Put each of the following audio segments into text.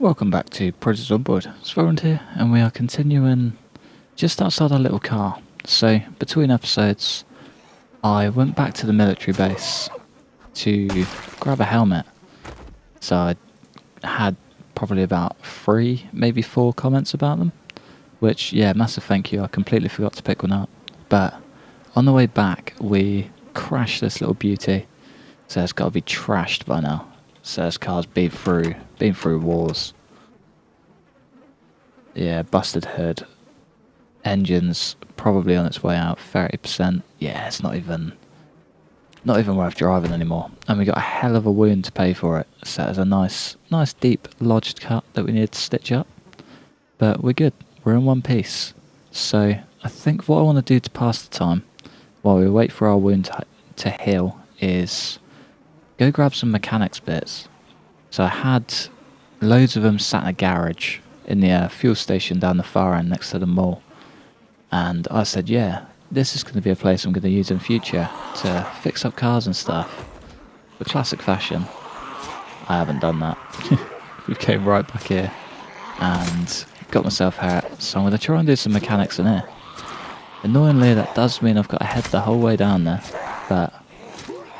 Welcome back to Britas Zomboid. It's Rover here, and we are continuing just outside our little car. So, between episodes, I went back to the military base to grab a helmet. So I had probably about 3, maybe 4 comments about them. Which, yeah, massive thank you, I completely forgot to pick one up. But, on the way back, we crashed this little beauty. So it's got to be trashed by now. So this car's been through wars. Yeah, busted hood. Engine's probably on its way out, 30%. Yeah, it's not even worth driving anymore. And we got a hell of a wound to pay for it. So it's a nice deep lodged cut that we need to stitch up. But we're good. We're in one piece. So I think what I want to do to pass the time while we wait for our wound to heal is go grab some mechanics bits. So I had loads of them sat in a garage in the fuel station down the far end next to the mall. And I said, yeah, this is going to be a place I'm going to use in future to fix up cars and stuff. The classic fashion. I haven't done that. We came right back here and got myself hurt. So I'm going to try and do some mechanics in here. Annoyingly, that does mean I've got to head the whole way down there. But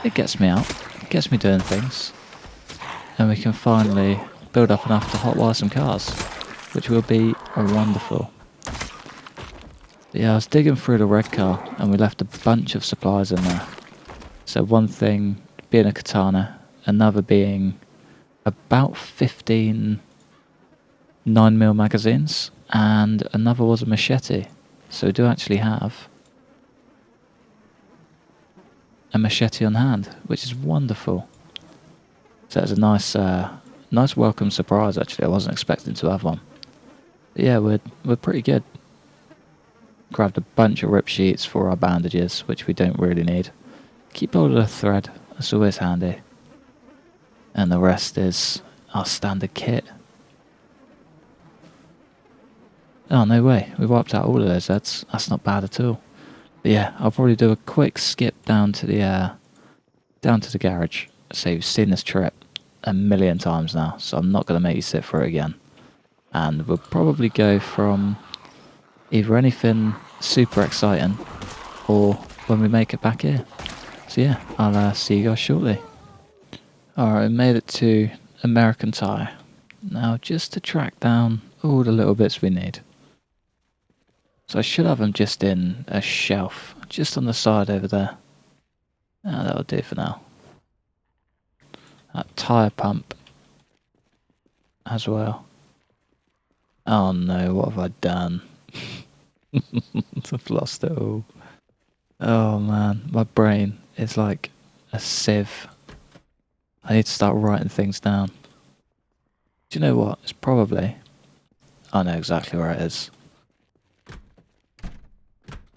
it gets me out. It gets me doing things. And we can finally build up enough to hotwire some cars, which will be wonderful. But yeah, I was digging through the red car and we left a bunch of supplies in there. So one thing being a katana, another being about 15 9mm magazines, and another was a machete. So we do actually have a machete on hand, which is wonderful. So it's a nice welcome surprise actually. I wasn't expecting to have one. But yeah, we're pretty good. Grabbed a bunch of rip sheets for our bandages, which we don't really need. Keep hold of the thread, that's always handy. And the rest is our standard kit. Oh no way, we wiped out all of those. That's not bad at all. But yeah, I'll probably do a quick skip down to the garage. So you've seen this trip a million times now, so I'm not going to make you sit through it again. And we'll probably go from either anything super exciting or when we make it back here. So yeah, I'll see you guys shortly. Alright, we made it to American Tire. Now just to track down all the little bits we need. So I should have them just in a shelf, just on the side over there. That'll do for now. That tyre pump as well. Oh no, what have I done? I've lost it all. Oh man, my brain is like a sieve. I need to start writing things down. Do you know what? It's probably... I know exactly where it is.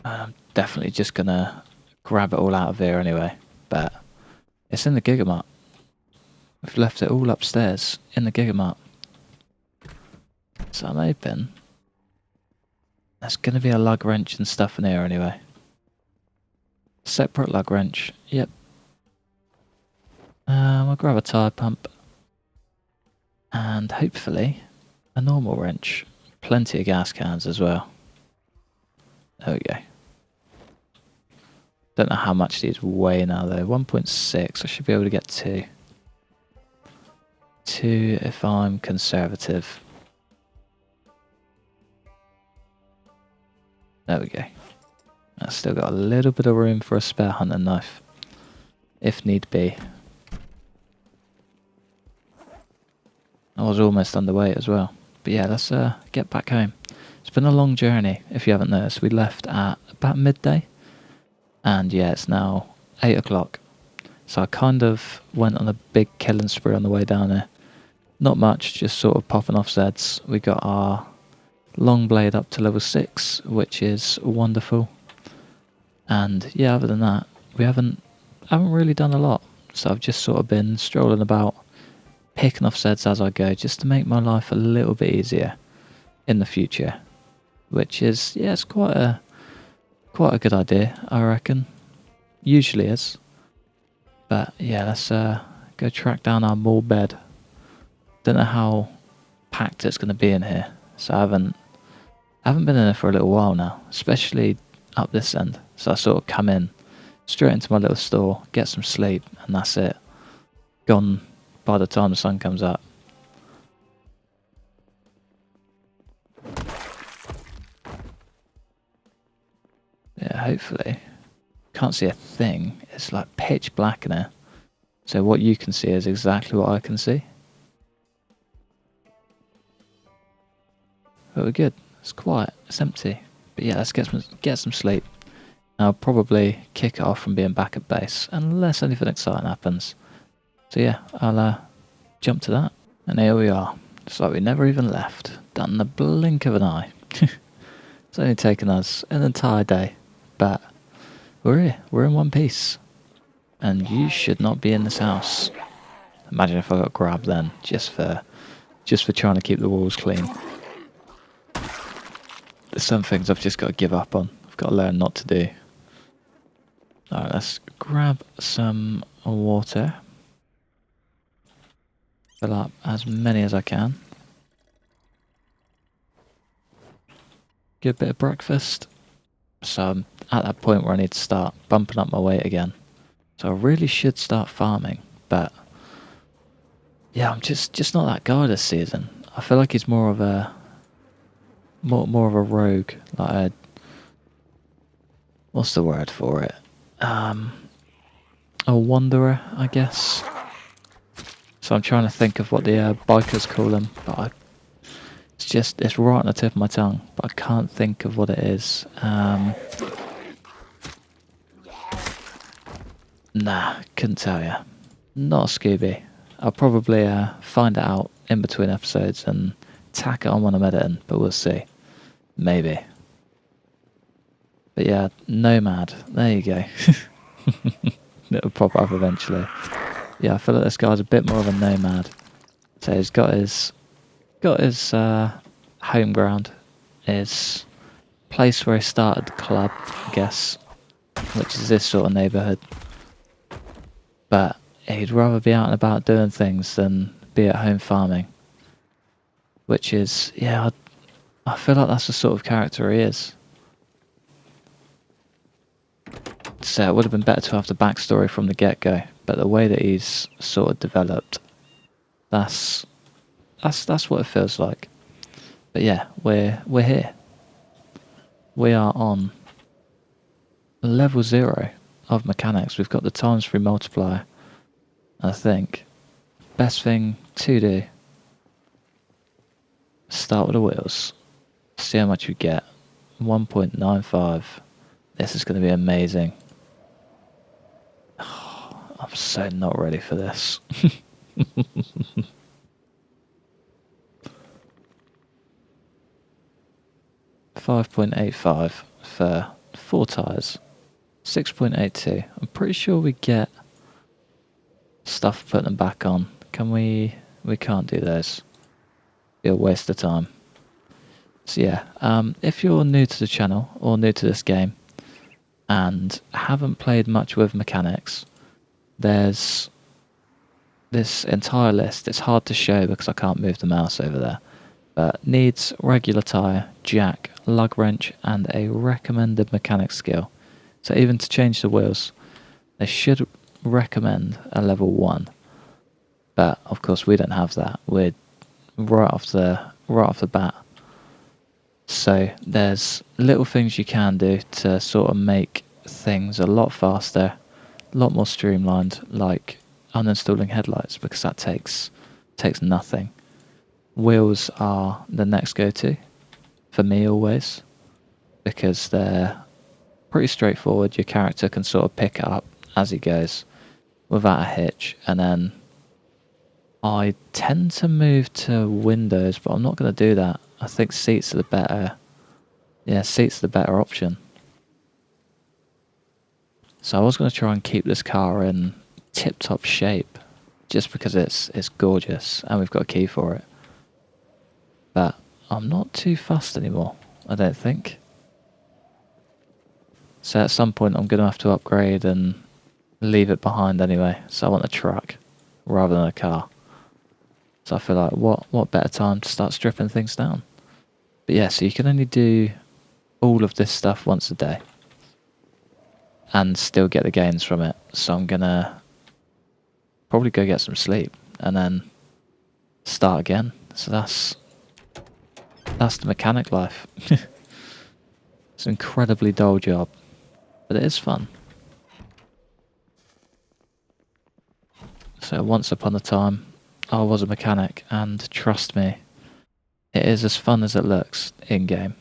I'm definitely just gonna grab it all out of here anyway. But it's in the Gigamart. We've left it all upstairs in the Gigamart. So I'm hoping there's going to be a lug wrench and stuff in here anyway. Separate lug wrench, yep. I'll grab a tyre pump. And hopefully a normal wrench. Plenty of gas cans as well. There we go. Don't know how much these weigh now though. 1.6, I should be able to get 2. 2 if I'm conservative. There we go. I've still got a little bit of room for a spare hunting knife, if need be. I was almost underweight as well. But yeah, let's get back home. It's been a long journey, if you haven't noticed. We left at about midday. And yeah, it's now 8 o'clock. So I kind of went on a big killing spree on the way down here. Not much, just sort of popping off Zeds. We got our long blade up to level 6, which is wonderful. And yeah, other than that, we haven't really done a lot. So I've just sort of been strolling about, picking off Zeds as I go, just to make my life a little bit easier in the future. Which is, yeah, it's quite a good idea, I reckon. Usually is. But yeah, let's go track down our mall bed. Don't know how packed it's going to be in here. So I haven't been in there for a little while now, especially up this end. So I sort of come in straight into my little store, get some sleep, and that's it. Gone by the time the sun comes up. Yeah, hopefully. Can't see a thing. It's like pitch black in here. So what you can see is exactly what I can see. But we're good. It's quiet. It's empty. But yeah, let's get some sleep. I'll probably kick it off from being back at base, unless anything exciting happens. So yeah, I'll jump to that. And here we are. It's like we never even left. Done in the blink of an eye. It's only taken us an entire day. But we're here. We're in one piece. And you should not be in this house. Imagine if I got grabbed then, just for trying to keep the walls clean. There's some things I've just got to give up on. I've got to learn not to do. Alright, let's grab some water. Fill up as many as I can. Good bit of breakfast. So I'm at that point where I need to start bumping up my weight again. So I really should start farming, but yeah, I'm just not that guy this season. I feel like he's more of a rogue, like a, what's the word for it? A wanderer, I guess. So I'm trying to think of what the bikers call them, but it's right on the tip of my tongue, but I can't think of what it is. Nah, couldn't tell you. Not a Scooby. I'll probably find it out in between episodes and tack it on when I'm editing, but we'll see. Maybe. But yeah, Nomad. There you go. It'll pop up eventually. Yeah, I feel like this guy's a bit more of a nomad. So he's got his home ground, his place where he started the club, I guess, which is this sort of neighbourhood. But he'd rather be out and about doing things than be at home farming. Which is, yeah, I feel like that's the sort of character he is. So it would have been better to have the backstory from the get-go, but the way that he's sort of developed, that's what it feels like. But yeah, we're here. We are on level 0 of mechanics. We've got the times 3 multiplier. I think best thing to do, start with the wheels, see how much we get. 1.95. This is going to be amazing. I'm so not ready for this. 5.85 for 4 tyres. 6.82. I'm pretty sure we get stuff to put them back on. Can we? We can't do those. Be a waste of time. So yeah, if you're new to the channel or new to this game and haven't played much with mechanics, there's this entire list. It's hard to show because I can't move the mouse over there, but needs regular tyre, jack, lug wrench and a recommended mechanic skill. So even to change the wheels, they should recommend a level 1, but of course we don't have that. We're right off the bat. So there's little things you can do to sort of make things a lot faster, a lot more streamlined, like uninstalling headlights, because that takes nothing. Wheels are the next go-to for me always, because they're pretty straightforward. Your character can sort of pick it up as he goes without a hitch, and then I tend to move to windows, but I'm not going to do that. I think seats are the better. Yeah, seats are the better option. So I was going to try and keep this car in tip-top shape, just because it's gorgeous and we've got a key for it. But I'm not too fussed anymore, I don't think. So at some point I'm going to have to upgrade and leave it behind anyway. So I want a truck rather than a car. So I feel like what better time to start stripping things down. But yeah, so you can only do all of this stuff once a day and still get the gains from it. So I'm gonna probably go get some sleep and then start again. So that's the mechanic life. It's an incredibly dull job, but it is fun. So once upon a time, I was a mechanic, and trust me, it is as fun as it looks in game.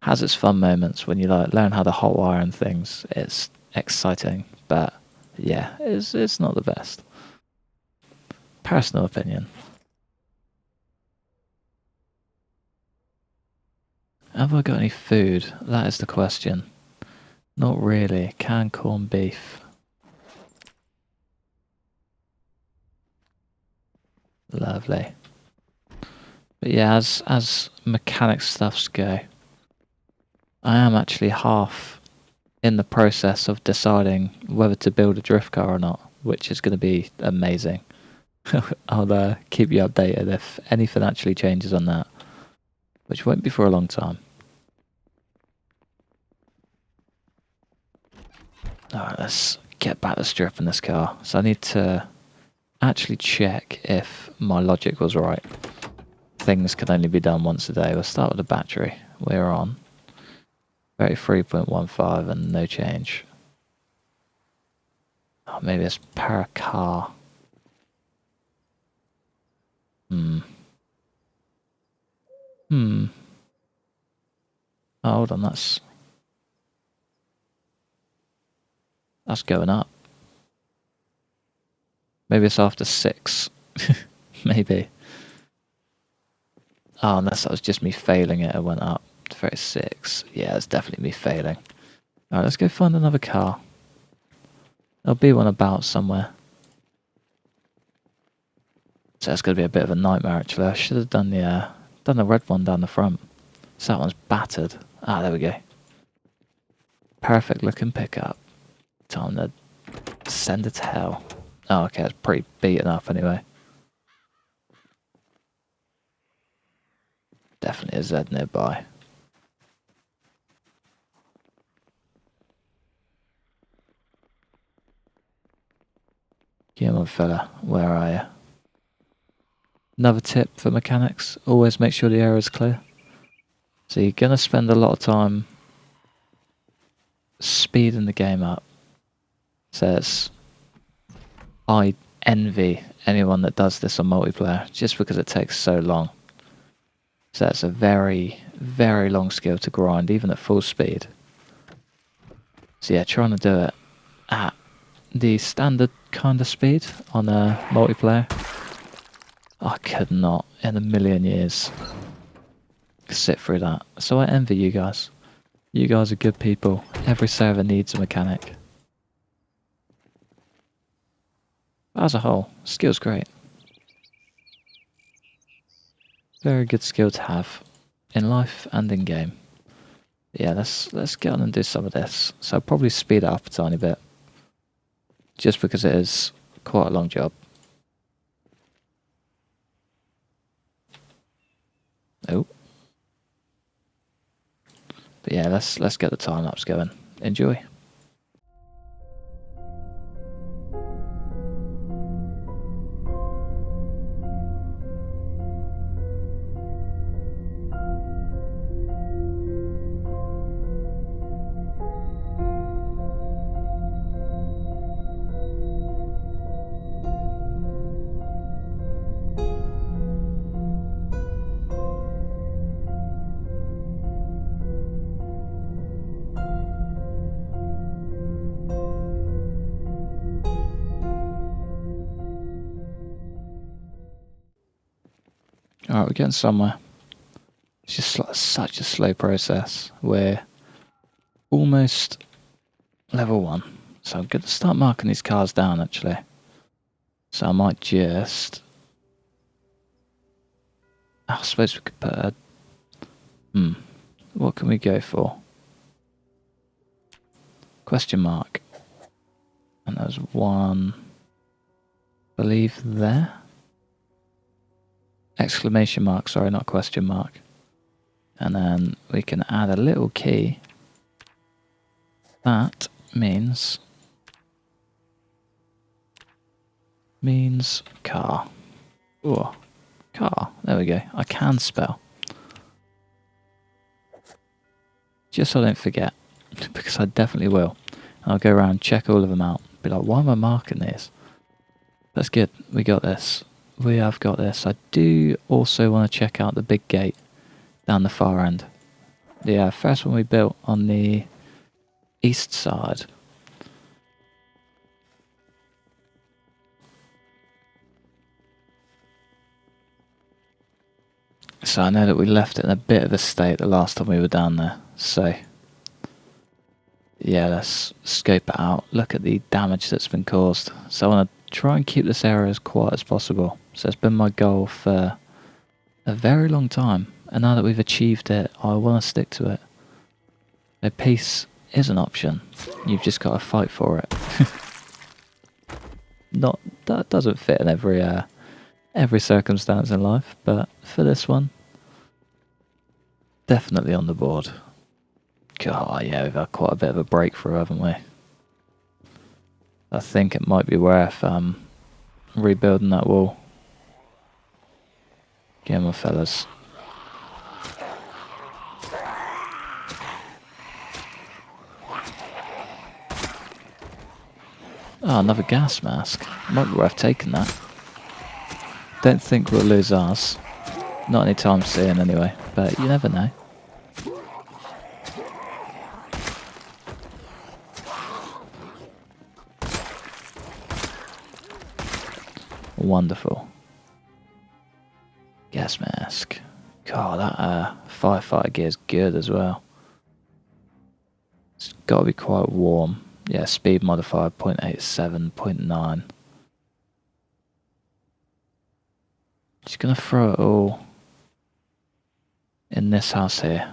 Has its fun moments when you like learn how to hotwire and things. It's exciting, but yeah, it's not the best. Personal opinion. Have I got any food? That is the question. Not really. Canned corned beef. Lovely. But yeah, as mechanic stuffs go, I am actually half in the process of deciding whether to build a drift car or not, which is going to be amazing. I'll keep you updated if anything actually changes on that, which won't be for a long time. Alright, let's get back to stripping this car. So I need to actually check if my logic was right. Things can only be done once a day. We'll start with the battery. We're on 33.15 and no change. Oh, maybe it's per car. Oh, hold on, that's going up. Maybe it's after 6. Maybe. Oh, unless that was just me failing it went up to 36. Yeah, it's definitely me failing. Alright, let's go find another car. There'll be one about somewhere. So that's going to be a bit of a nightmare, actually. I should have done the red one down the front. So that one's battered. Ah, there we go. Perfect looking pickup. Time to send it to hell. Oh, okay, it's pretty beaten up anyway. Definitely a Z nearby. Come on, fella. Where are you? Another tip for mechanics. Always make sure the area is clear. So you're going to spend a lot of time speeding the game up. So I envy anyone that does this on multiplayer just because it takes so long. So that's a very, very long skill to grind, even at full speed. So yeah, trying to do it at the standard kind of speed on a multiplayer, I could not in a million years sit through that. So I envy you guys. You guys are good people. Every server needs a mechanic. But as a whole, skill's great. Very good skill to have in life and in game. Yeah, let's get on and do some of this. So I'll probably speed it up a tiny bit, just because it is quite a long job. Oh, but yeah, let's get the time lapse going. Enjoy. Alright, we're getting somewhere. It's just like such a slow process. We're almost level 1. So I'm going to start marking these cars down, actually. So I might just... I suppose we could put a... What can we go for? Question mark. And there's one... I believe there. exclamation mark, sorry, not question mark. And then we can add a little key. That means car. Oh, car. There we go. I can spell. Just so I don't forget, because I definitely will. I'll go around, check all of them out. Be like, why am I marking these? That's good. We got this. We have got this. I do also want to check out the big gate down the far end. The first one we built on the east side. So I know that we left it in a bit of a state the last time we were down there. So yeah, let's scope it out. Look at the damage that's been caused. So I want to try and keep this area as quiet as possible. So it's been my goal for a very long time. And now that we've achieved it, I want to stick to it. So peace is an option. You've just got to fight for it. That doesn't fit in every circumstance in life, but for this one, definitely on the board. God, yeah, we've had quite a bit of a breakthrough, haven't we? I think it might be worth rebuilding that wall. Get on, fellas. Oh, another gas mask. Might be worth taking that. Don't think we'll lose ours. Not anytime soon anyway, but you never know. Wonderful. Gas mask. God, that firefighter gear is good as well. It's got to be quite warm. Yeah, speed modifier 0.87, 0.9. Just gonna throw it all in this house here.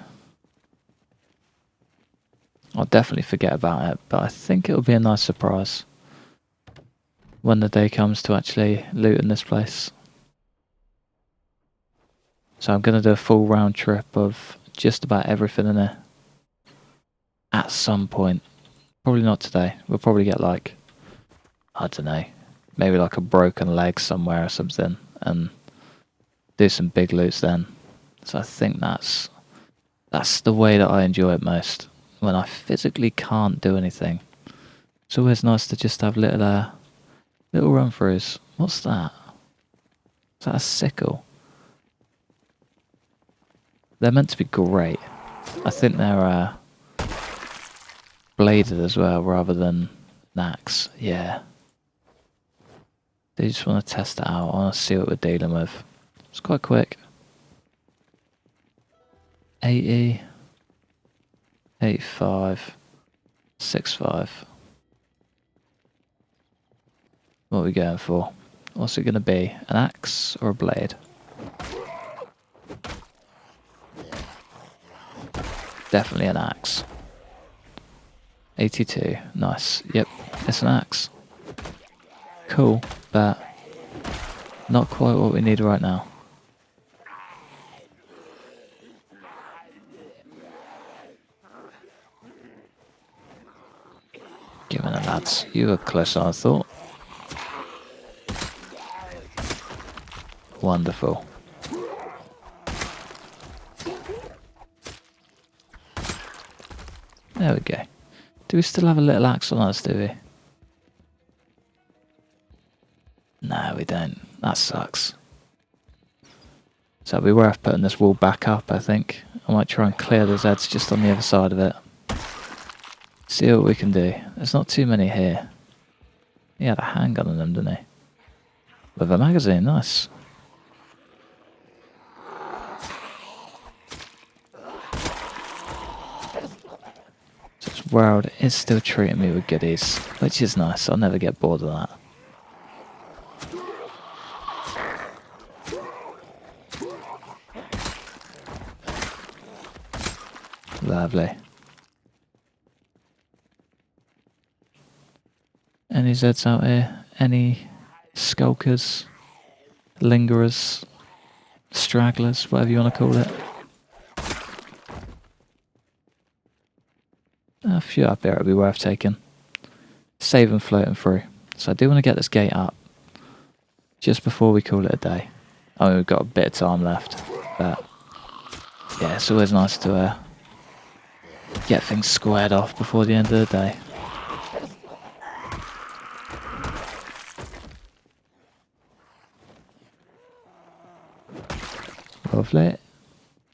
I'll definitely forget about it, but I think it'll be a nice surprise when the day comes to actually loot in this place. So I'm gonna do a full round trip of just about everything in there at some point. Probably not today. We'll probably get like, I don't know, maybe like a broken leg somewhere or something, and do some big loots then. So I think that's the way that I enjoy it most, when I physically can't do anything. It's always nice to just have little run throughs. What's that? Is that a sickle? They're meant to be great. I think they're bladed as well rather than an axe. Yeah. They just want to test it out. I want to see what we're dealing with. It's quite quick. 80, 85, 65. What are we going for? What's it going to be? An axe or a blade? Definitely an axe. 82. Nice. Yep, it's an axe. Cool, but not quite what we need right now. Give it, lads. You were closer than I thought. Wonderful. There we go. Do we still have a little axe on us, do we? No, we don't. That sucks. So it'll be worth putting this wall back up, I think. I might try and clear those heads just on the other side of it. See what we can do. There's not too many here. He had a handgun on them, didn't he? With a magazine, nice. This world is still treating me with goodies, which is nice. I'll never get bored of that. Lovely. Any Zeds out here? Any skulkers? Lingerers? stragglers, whatever you want to call it. A few up there would be worth taking. Save them floating through. So I do want to get this gate up just before we call it a day. Oh, we've got a bit of time left, but yeah, it's always nice to get things squared off before the end of the day. Lovely.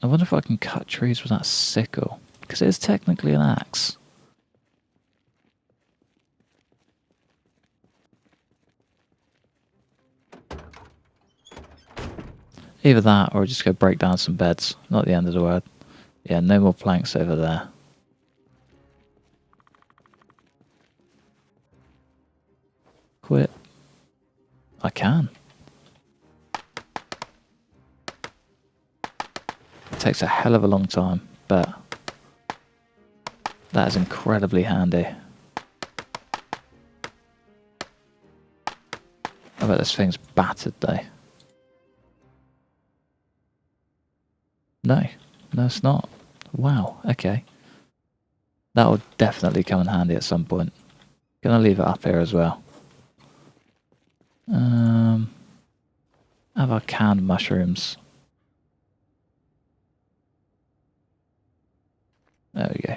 I wonder if I can cut trees with that sickle, because it is technically an axe. Either that, or just go break down some beds. Not the end of the world. Yeah, no more planks over there. Quit. I can. It takes a hell of a long time, but that is incredibly handy. I bet this thing's battered though. No, it's not. Wow, okay. That will definitely come in handy at some point. Gonna leave it up here as well. Have our canned mushrooms. There we go.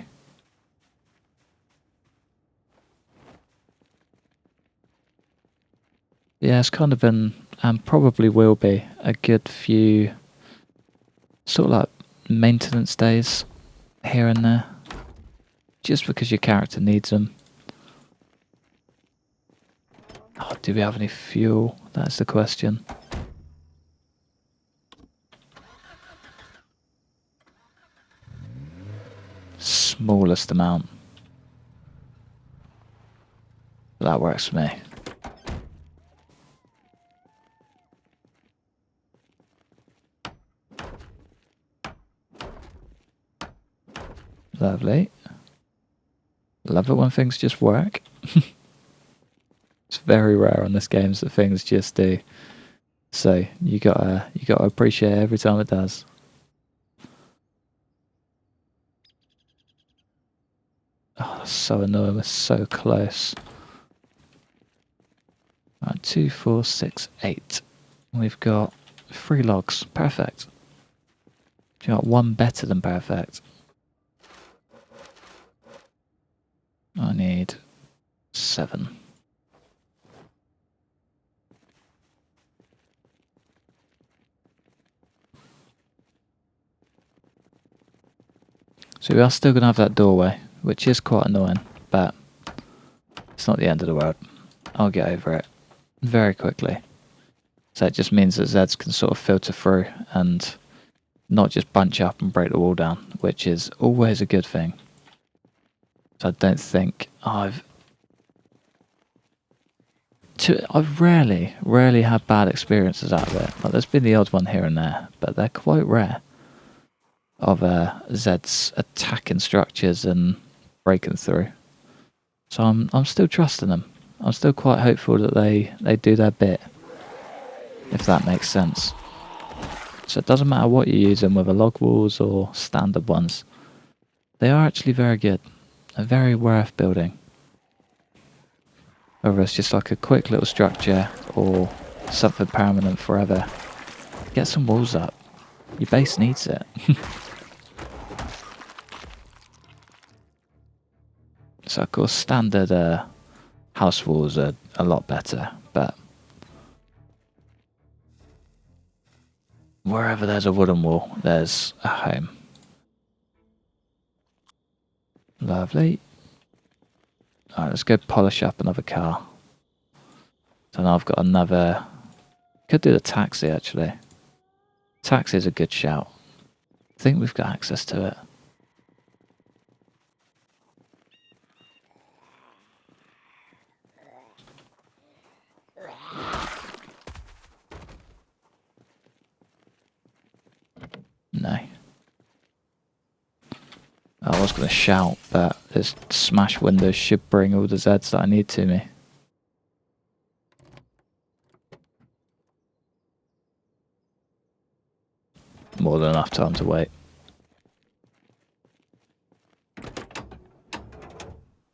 Yeah, it's kind of been, and probably will be, a good few sort of like maintenance days here and there. Just because your character needs them. Oh, do we have any fuel? That's the question. Smallest amount. That works for me. Lovely. Love it when things just work. It's very rare on this game that things just do. So you gotta appreciate it every time it does. Oh, that's so annoying. We're so close. Right, 2, 4, 6, 8. We've got 3 logs. Perfect. We've got 1 better than perfect. I need 7. So we are still going to have that doorway, which is quite annoying, but it's not the end of the world. I'll get over it very quickly. So it just means that Zeds can sort of filter through and not just bunch up and break the wall down, which is always a good thing. So I don't think I've rarely had bad experiences out of it. Like, there's been the odd one here and there, but they're quite rare. Of Zeds attacking structures and breaking through. So I'm still trusting them. I'm still quite hopeful that they do their bit, if that makes sense. So it doesn't matter what you use them, whether log walls or standard ones. They are actually very good. They're very worth building. Whether it's just like a quick little structure or something permanent forever. Get some walls up. Your base needs it. So of course standard house walls are a lot better, but wherever there's a wooden wall, there's a home. Lovely. Alright, let's go polish up another car. So now I've got another... Could do the taxi actually. Taxi is a good shout. I think we've got access to it. No. I was going to shout, but this smash window should bring all the Zeds that I need to me. more than enough time to wait.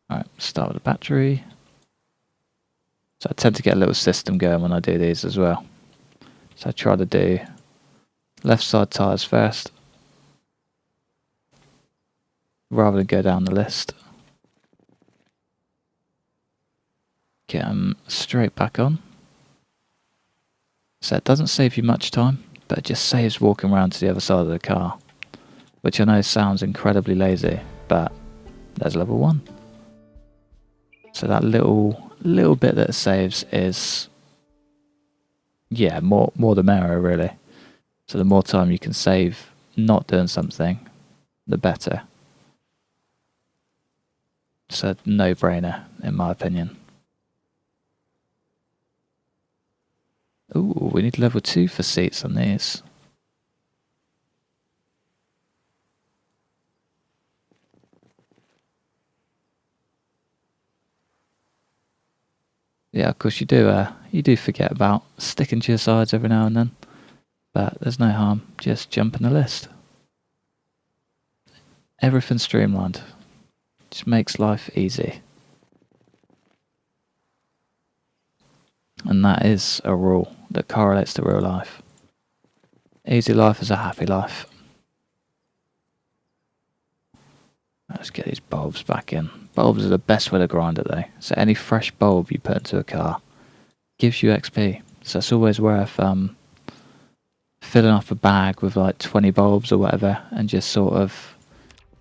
Alright, start with the battery. So I tend to get a little system going when I do these as well. So I try to do left side tyres first, rather than go down the list. Get them straight back on. So it doesn't save you much time, but it just saves walking around to the other side of the car. Which I know sounds incredibly lazy, but there's level 1. So that little bit that it saves is, yeah, more the merrier really. So the more time you can save not doing something, the better. So no-brainer in my opinion. Ooh, we need level 2 for seats on these. Yeah, of course you do forget about sticking to your sides every now and then. But there's no harm, just jumping the list. Everything's streamlined. Just makes life easy. And that is a rule that correlates to real life. Easy life is a happy life. Let's get these bulbs back in. Bulbs are the best way to grind it though. So any fresh bulb you put into a car gives you XP. So it's always worth filling up a bag with like 20 bulbs or whatever and just sort of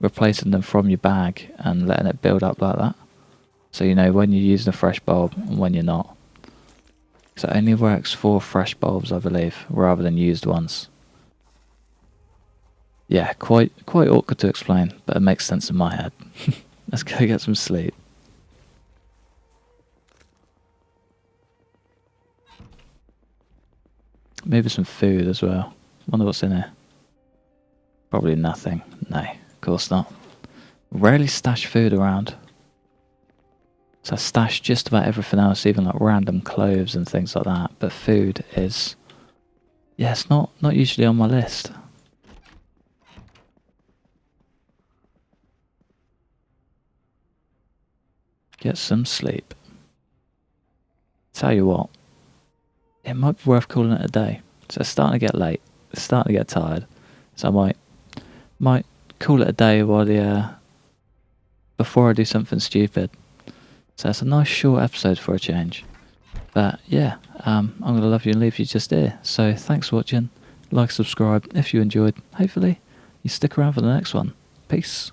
replacing them from your bag and letting it build up like that. So you know when you're using a fresh bulb and when you're not. So it only works for fresh bulbs, I believe, rather than used ones. Yeah, quite awkward to explain, but it makes sense in my head. Let's go get some sleep. Maybe some food as well. Wonder what's in here. Probably nothing. No, of course not. Rarely stash food around. So I stash just about everything else, even like random clothes and things like that. But food is, yeah, it's not usually on my list. Get some sleep. Tell you what, it might be worth calling it a day. So it's starting to get late. It's starting to get tired. So I might call it a day while before I do something stupid. So it's a nice short episode for a change. But yeah, I'm going to love you and leave you just here. So thanks for watching. Like, subscribe if you enjoyed. Hopefully you stick around for the next one. Peace.